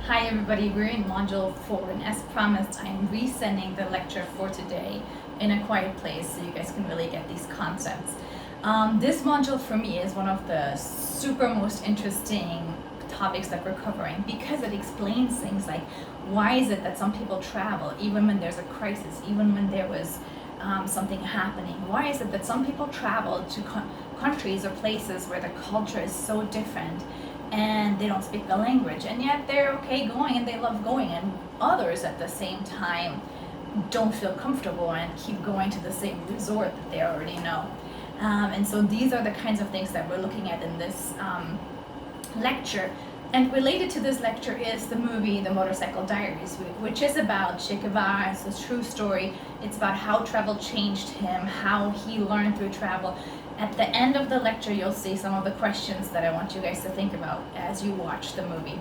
Hi everybody, we're in module 4 and as promised I'm resending the lecture for today in a quiet place so you guys can really get these concepts. This module for me is one of the super most interesting topics that we're covering because it explains things like why is it that some people travel even when there's a crisis, even when there was something happening. Why is it that some people travel to countries or places where the culture is so different and they don't speak the language, and yet they're okay going and they love going, and others at the same time don't feel comfortable and keep going to the same resort that they already know. And so these are the kinds of things that we're looking at in this lecture. And related to this lecture is the movie The Motorcycle Diaries, which is about Che Guevara. It's a true story. It's about how travel changed him, how he learned through travel. At the end of the lecture, you'll see some of the questions that I want you guys to think about as you watch the movie.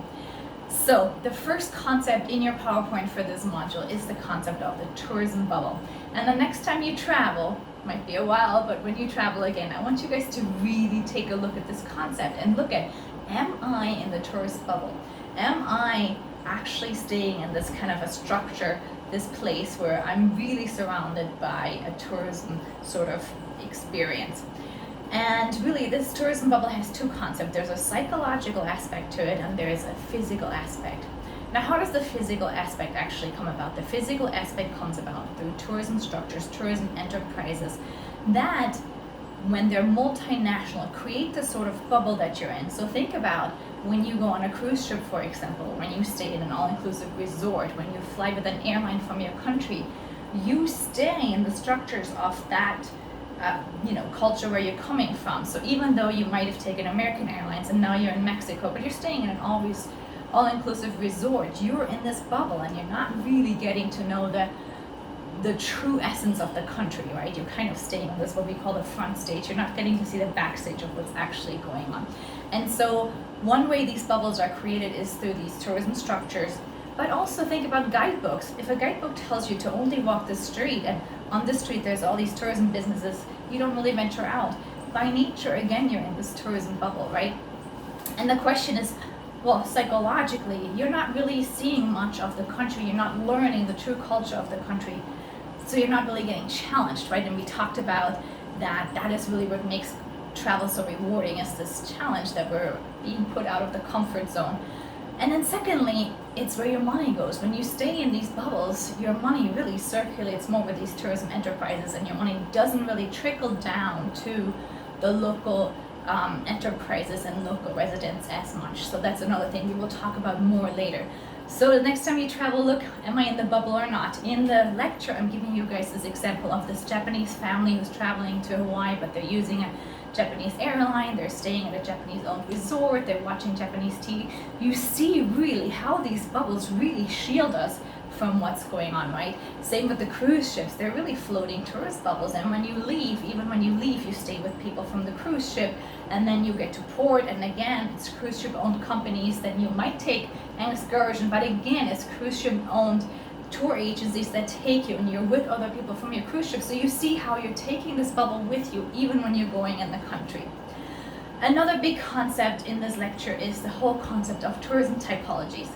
So the first concept in your PowerPoint for this module is the concept of the tourism bubble. And the next time you travel, might be a while, but when you travel again, I want you guys to really take a look at this concept and look at, am I in the tourist bubble? Am I actually staying in this kind of a structure, this place where I'm really surrounded by a tourism sort of experience? And really, this tourism bubble has two concepts. There's a psychological aspect to it, and there is a physical aspect. Now, how does the physical aspect actually come about? The physical aspect comes about through tourism structures, tourism enterprises, that, when they're multinational, create the sort of bubble that you're in. So think about when you go on a cruise ship, for example, when you stay in an all-inclusive resort, when you fly with an airline from your country, you stay in the structures of that culture where you're coming from. So even though you might have taken American Airlines and now you're in Mexico, but you're staying in an all-inclusive resort, you're in this bubble and you're not really getting to know the true essence of the country, right? You're kind of staying on this, what we call the front stage. You're not getting to see the backstage of what's actually going on. And so one way these bubbles are created is through these tourism structures. But also think about guidebooks. If a guidebook tells you to only walk the street, and on this street there's all these tourism businesses, you don't really venture out. By nature, again, you're in this tourism bubble, right? And the question is, well, psychologically, you're not really seeing much of the country. You're not learning the true culture of the country. So you're not really getting challenged, right? And we talked about that is really what makes travel so rewarding, is this challenge that we're being put out of the comfort zone. And then secondly, it's where your money goes. When you stay in these bubbles, your money really circulates more with these tourism enterprises, and your money doesn't really trickle down to the local enterprises and local residents as much. So that's another thing we will talk about more later. So the next time you travel, look, am I in the bubble or not? In the lecture, I'm giving you guys this example of this Japanese family who's traveling to Hawaii, but they're using a Japanese airline, they're staying at a Japanese-owned resort, they're watching Japanese TV. You see really how these bubbles really shield us from what's going on, right? Same with the cruise ships. They're really floating tourist bubbles, and when you leave, even when you leave, you stay with people from the cruise ship, and then you get to port, and again, it's cruise ship-owned companies. Then you might take an excursion, but again, it's cruise ship-owned tour agencies that take you, and you're with other people from your cruise ship. So you see how you're taking this bubble with you even when you're going in the country. Another big concept in this lecture is the whole concept of tourism typologies.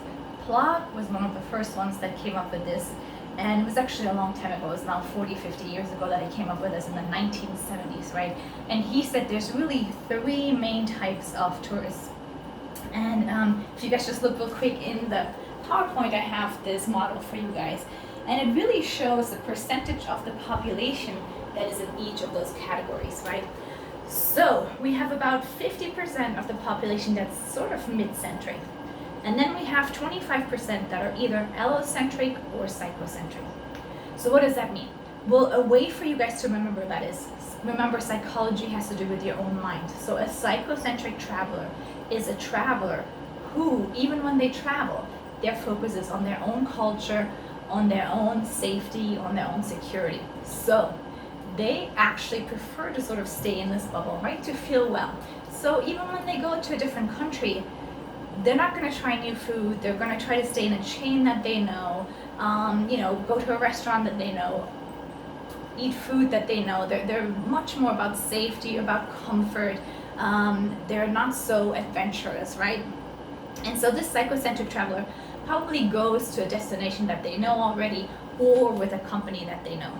Plot was one of the first ones that came up with this, and it was actually a long time ago. It was now 40-50 years ago that he came up with this, in the 1970s, right? And he said there's really three main types of tourists. And if you guys just look real quick in the PowerPoint, I have this model for you guys, and it really shows the percentage of the population that is in each of those categories, right? So we have about 50% of the population that's sort of mid-centric, and then we have 25% that are either allocentric or psychocentric. So what does that mean? Well, a way for you guys to remember that is, remember, psychology has to do with your own mind. So a psychocentric traveler is a traveler who, even when they travel, their focus is on their own culture, on their own safety, on their own security. So they actually prefer to sort of stay in this bubble, right, to feel well. So even when they go to a different country, they're not going to try new food. They're going to try to stay in a chain that they know, go to a restaurant that they know, eat food that they know. They're much more about safety, about comfort. They're not so adventurous, right? And so this psychocentric traveler probably goes to a destination that they know already or with a company that they know.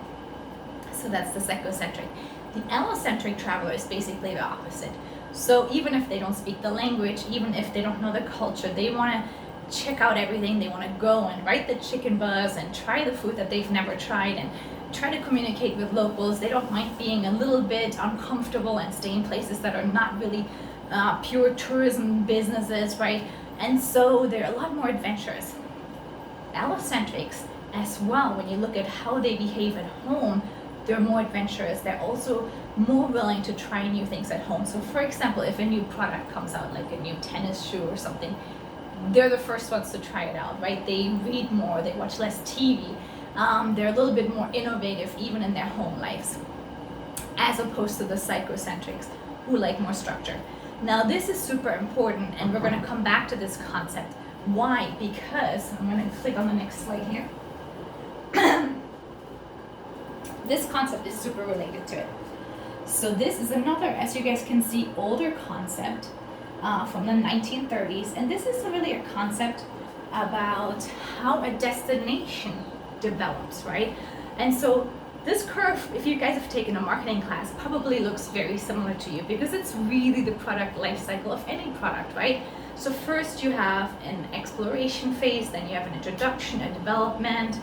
So that's the psychocentric. The allocentric traveler is basically the opposite. So even if they don't speak the language, even if they don't know the culture, they want to check out everything. They want to go and ride the chicken bus and try the food that they've never tried and try to communicate with locals. They don't mind being a little bit uncomfortable and stay in places that are not really pure tourism businesses, right? And so they're a lot more adventurous. Allocentrics as well, when you look at how they behave at home, they're more adventurous. They're also more willing to try new things at home. So for example, if a new product comes out, like a new tennis shoe or something, they're the first ones to try it out, right? They read more, they watch less TV. They're a little bit more innovative even in their home lives, as opposed to the psychocentrics who like more structure. Now this is super important, and we're going to come back to this concept. Why? Because I'm going to click on the next slide here. This concept is super related to it. So this is another, as you guys can see, older concept from the 1930s, and this is really a concept about how a destination develops, right? And so this curve, if you guys have taken a marketing class, probably looks very similar to you, because it's really the product life cycle of any product, right? So first you have an exploration phase, then you have an introduction, a development,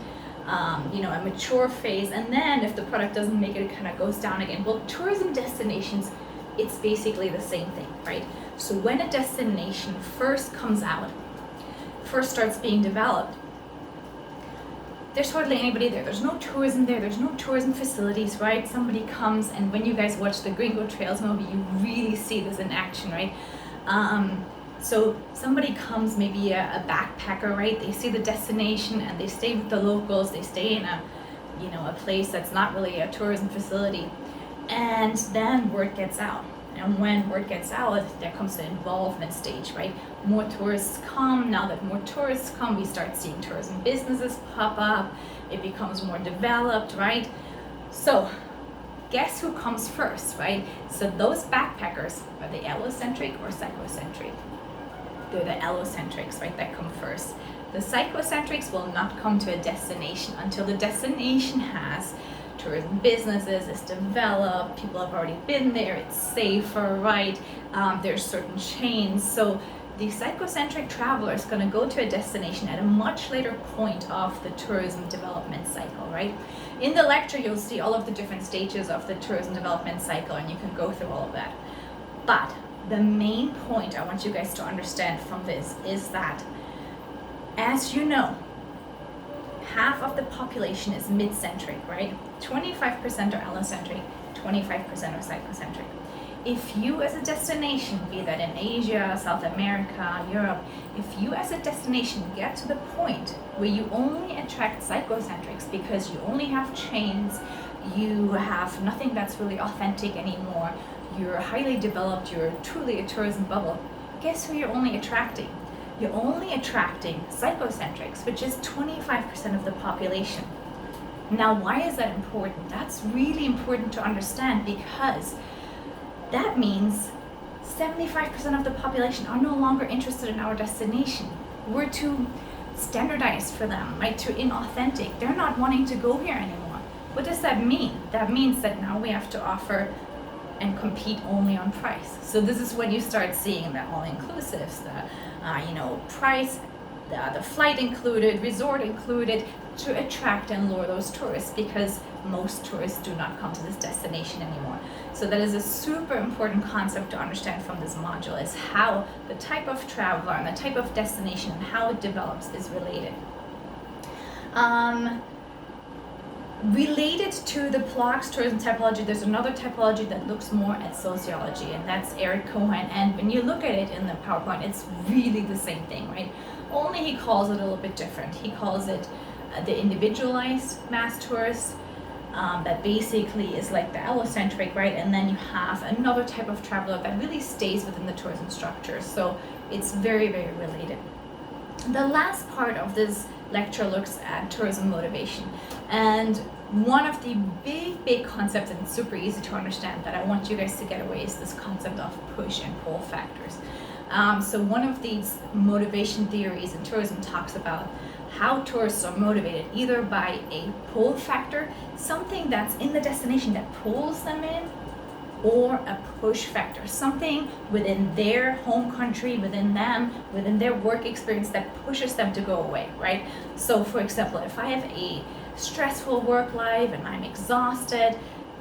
a mature phase, and then if the product doesn't make it, it kind of goes down again. Well, tourism destinations, it's basically the same thing, right? So when a destination first comes out, first starts being developed, there's hardly anybody there. There's no tourism there. There's no tourism facilities, right? Somebody comes, and when you guys watch the Gringo Trails movie, you really see this in action, right? So somebody comes, maybe a backpacker, right? They see the destination and they stay with the locals. They stay in a place that's not really a tourism facility, and then word gets out. And when word gets out, there comes the involvement stage, right? More tourists come. Now that more tourists come, we start seeing tourism businesses pop up. It becomes more developed, right? So guess who comes first, right? So those backpackers, are they allocentric or psychocentric? They're the allocentrics, right, that come first. The psychocentrics will not come to a destination until the destination has tourism businesses, is developed, people have already been there, it's safer, right? There's certain chains. So the psychocentric traveler is going to go to a destination at a much later point of the tourism development cycle, right? In the lecture, you'll see all of the different stages of the tourism development cycle, and you can go through all of that. But the main point I want you guys to understand from this is that, as you know, half of the population is mid-centric, right? 25% are allocentric, 25% are psychocentric. If you as a destination, be that in Asia, South America, Europe, if you as a destination get to the point where you only attract psychocentrics because you only have chains, you have nothing that's really authentic anymore, you're highly developed, you're truly a tourism bubble, guess who you're only attracting? You're only attracting psychocentrics, which is 25% of the population. Now, why is that important? That's really important to understand, because that means 75% of the population are no longer interested in our destination. We're too standardized for them, right? Too inauthentic. They're not wanting to go here anymore. What does that mean? That means that now we have to offer and compete only on price. So this is when you start seeing the all-inclusives, the price, the flight included, resort included, to attract and lure those tourists, because most tourists do not come to this destination anymore. So that is a super important concept to understand from this module, is how the type of traveler and the type of destination and how it develops is related. Related to the Plog's tourism typology, there's another typology that looks more at sociology, and that's Eric Cohen. And when you look at it in the PowerPoint, it's really the same thing, right? Only he calls it a little bit different. He calls it the individualized mass tourist, that basically is like the allocentric, right? And then you have another type of traveler that really stays within the tourism structure. So it's very, very related. The last part of this lecture looks at tourism motivation. And one of the big concepts, and it's super easy to understand, that I want you guys to get away, is this concept of push and pull factors. So one of these motivation theories in tourism talks about how tourists are motivated either by a pull factor, something that's in the destination that pulls them in, or a push factor, something within their home country, within them, within their work experience that pushes them to go away, right? So for example, if I have a stressful work life and I'm exhausted,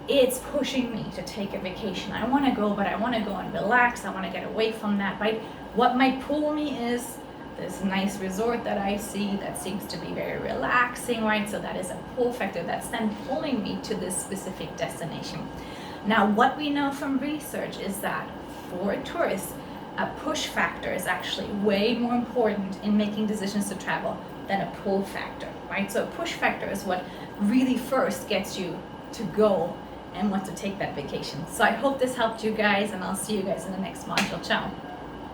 it's pushing me to take a vacation. I want to go, but I want to go and relax. I want to get away from that, right? What might pull me is this nice resort that I see that seems to be very relaxing, right? So that is a pull factor that's then pulling me to this specific destination. Now, what we know from research is that for tourists, a push factor is actually way more important in making decisions to travel than a pull factor, right? So a push factor is what really first gets you to go and want to take that vacation. So I hope this helped you guys, and I'll see you guys in the next module. Ciao.